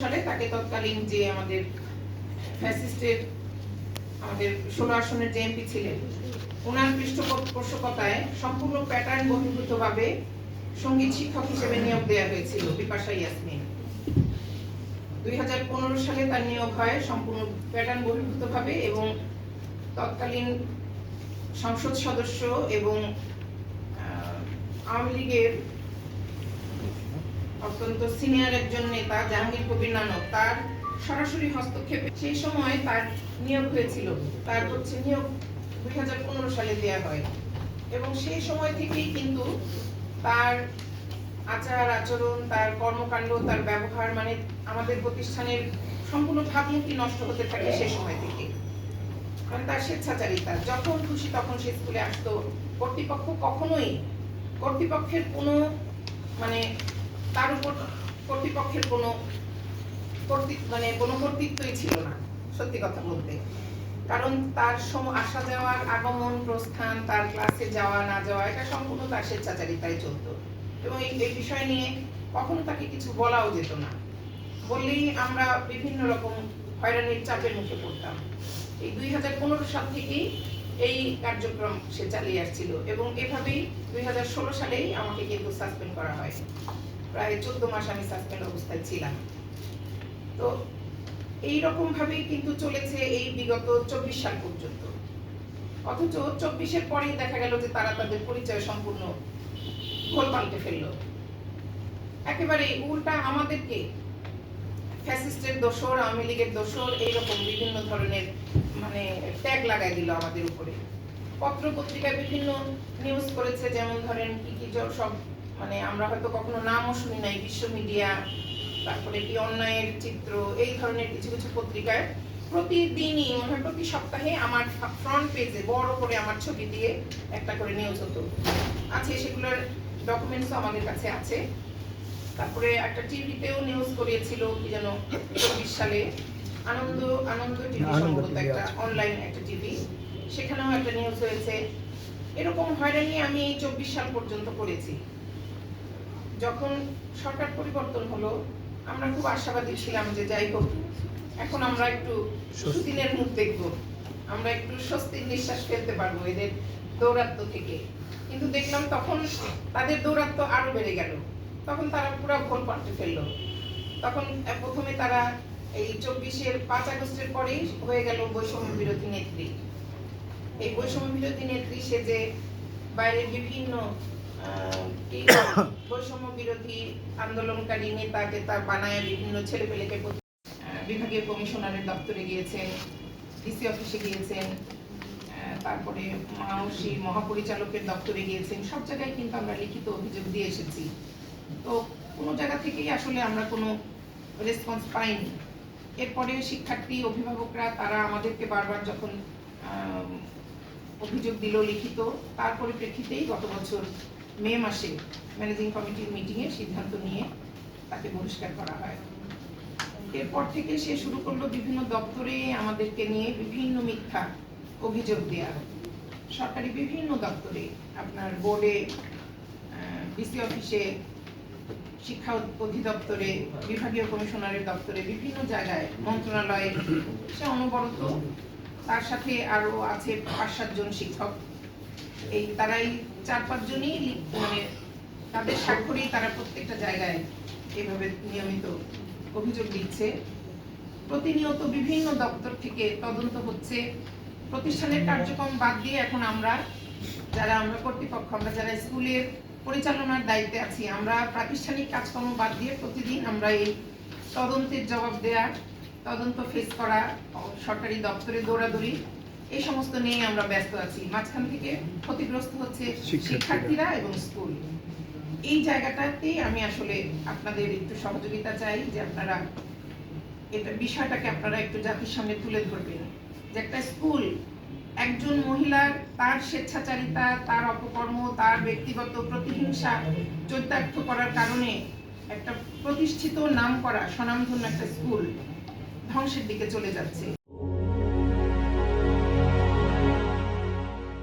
সালে তাকে তৎকালীন যে আমাদের ফ্যাসিস্টের আমাদের 16 আসনের যে এমপি ছিলেন ওনার পৃষ্ঠপোষকতায় সম্পূর্ণ প্যাটার্ন বহির্ভূতভাবে সঙ্গীত শিক্ষক হিসেবে নিয়োগ দেওয়া হয়েছিল বিপাশা ইয়াসমিন। 2015 সালে তার নিয়োগ হয় সম্পূর্ণ প্যাটার্ন বহির্ভূতভাবে এবং তৎকালীন সংসদ সদস্য এবং আওয়ামী লীগের অত্যন্ত সিনিয়র একজন নেতা জাহাঙ্গীর কবির নানক তার সরাসরি হস্তক্ষেপে সেই সময় তার নিয়োগ হয়েছিল। তার নিয়োগ 2015 সালে দেওয়া হয় এবং সেই সময় থেকেই কিন্তু তার আচার আচরণ, তার কর্মকাণ্ড, তার ব্যবহার মানে আমাদের প্রতিষ্ঠানের সম্পূর্ণ ভাবমূর্তি নষ্ট হতে থাকে সেই সময় থেকে। কারণ তার স্বেচ্ছাচারিতা, যখন খুশি তখন সে স্কুলে আসতো। কর্তৃপক্ষের কোনো মানে তার উপর কর্তৃপক্ষের কোনো কর্তৃত্বই ছিল না সত্যি কথা বলতে। কারণ তার আসা যাওয়ার আগমন প্রস্থান, তার ক্লাসে যাওয়া না যাওয়া এটা সম্পূর্ণ তার স্বেচ্ছাচারিতায় চলতো এবং এই বিষয় নিয়ে কখনো তাকে কিছু বলাও যেত না। বললেই আমরা বিভিন্ন রকম হয়রানির চাপের মুখে পড়তাম। এই 2015 সাল থেকেই এই কার্যক্রম সে চালিয়ে আসছিল এবং এভাবেই 2016 সালেই আমাকে কিন্তু সাসপেন্ড করা হয়। প্রায় 14 মাস আমি সাসপেন্ড অবস্থায় ছিলাম। তো এইরকম ভাবেই কিন্তু চলেছে এই বিগত 24 সাল পর্যন্ত। অথচ 24-এর পরেই দেখা গেল যে তারা তাদের পরিচয় সম্পূর্ণ ঘোল পাল্টে ফেললো। একেবারে উল্টা আমাদেরকে ফ্যাসিস্টের দোসর, আওয়ামী লীগের দোসর এইরকম বিভিন্ন ধরনের মানে ট্যাগ লাগাই দিল আমাদের উপরে। পত্র পত্রিকায় বিভিন্ন নিউজ করেছে, যেমন ধরেন কি সব মানে আমরা হয়তো কখনো নামও শুনি নাই, বিশ্ব মিডিয়া, তারপরে কি অন্যায়ের চিত্র, এই ধরনের কিছু কিছু পত্রিকায় প্রতিদিনই মনে হয় প্রতি সপ্তাহে আমার ফ্রন্ট পেজে বড় করে আমার ছবি দিয়ে একটা করে নিউজ হতো। আছে সেগুলোর ডকুমেন্টসও আমাদের কাছে আছে। তারপরে একটা টিভিতেও নিউজ করিয়েছিল কি যেন 24 সালে আনন্দ টিভি, সম্ভবত একটা অনলাইন একটা টিভি, সেখানেও একটা নিউজ হয়েছে। এরকম হয়রানি আমি 24 সাল পর্যন্ত করেছি। যখন সরকার পরিবর্তন হলো আমরা খুব আশাবাদী ছিলাম যে যাই হোক এখন আমরা একটু সুদিনের মুখ দেখব, আমরা একটু স্বস্তির নিঃশ্বাস ফেলতে পারবো এদের দৌরাত্ম্য থেকে। কিন্তু দেখলাম তখন তাদের দৌরাত্ম্য আরো বেড়ে গেল। তখন তারা পুরো ঘোল পাল্টে ফেললো। তখন প্রথমে তারা এই 24-এর 5 আগস্টের পরেই হয়ে গেল বৈষম্য বিরোধী নেত্রী। এই বৈষম্য বিরোধী নেত্রী সে যে বাইরের বিভিন্ন বৈষম্য বিরোধী আন্দোলনকারী নেতাকে তা বানায় বিভিন্ন ছেলেপেলেকে বিভাগীয় কমিশনারের দপ্তরে গিয়েছেন, ডিসি অফিসে গিয়েছেন, তারপরে মাওসি মহাপরিচালকের দপ্তরে গিয়েছেন। সব জায়গায় কিন্তু আমরা লিখিত অভিযোগ দিয়ে এসেছি। তো কোনো জায়গা থেকেই আসলে আমরা কোনো রেসপন্স পাইনি। এরপরে শিক্ষার্থী অভিভাবকরা তারা আমাদেরকে বারবার যখন অভিযোগ দিল লিখিত, তার পরিপ্রেক্ষিতেই গত বছর মে মাসে ম্যানেজিং কমিটির মিটিংয়ে সিদ্ধান্ত নিয়ে তাকে বহিষ্কার করা হয়। এরপর থেকে সে শুরু করলো বিভিন্ন দপ্তরে আমাদেরকে নিয়ে বিভিন্ন মিথ্যা অভিযোগ দেওয়া। সরকারি বিভিন্ন দপ্তরে, আপনার বোর্ডে, ডিসি অফিসে, শিক্ষা অধিদপ্তরে, বিভাগীয় কমিশনারের দপ্তরে, বিভিন্ন জায়গায়, মন্ত্রণালয়ে সে অনবরত। তার সাথে আরো আছে 5-7 জন শিক্ষক। এই তারাই 4-5 জনই মানে তাদের স্বাক্ষরেই তারা প্রত্যেকটা জায়গায় এভাবে নিয়মিত অভিযোগ দিচ্ছে। প্রতিনিয়ত বিভিন্ন দপ্তর থেকে তদন্ত হচ্ছে। প্রতিষ্ঠানের কার্যক্রম বাদ দিয়ে এখন আমরা কর্তৃপক্ষ, আমরা যারা স্কুলের পরিচালনার দায়িত্বে আছি, আমরা প্রাতিষ্ঠানিক কাজকর্ম বাদ দিয়ে প্রতিদিন আমরা এই তদন্তের জবাব দেওয়ার, তদন্ত ফেস করা, সরকারি দপ্তরে দৌড়াদৌড়ি, এই সমস্ত নিয়ে আমরা ব্যস্ত আছি। মাঝখান থেকে ক্ষতিগ্রস্ত হচ্ছে শিক্ষার্থীরা এবং স্কুল। এই জায়গাটাতেই আমি আসলে আপনাদের একটু সহযোগিতা চাই যে আপনারা এটা বিষয়টাকে আপনারা একটু জাতির সামনে তুলে ধরবেন যে একটা স্কুল একজন মহিলার তার স্বেচ্ছাচারিতা, তার অপকর্ম, তার ব্যক্তিগত প্রতিহিংসা চরিতার্থ করার কারণে একটা প্রতিষ্ঠিত নাম করা স্বনামধন্য একটা স্কুল ধ্বংসের দিকে চলে যাচ্ছে।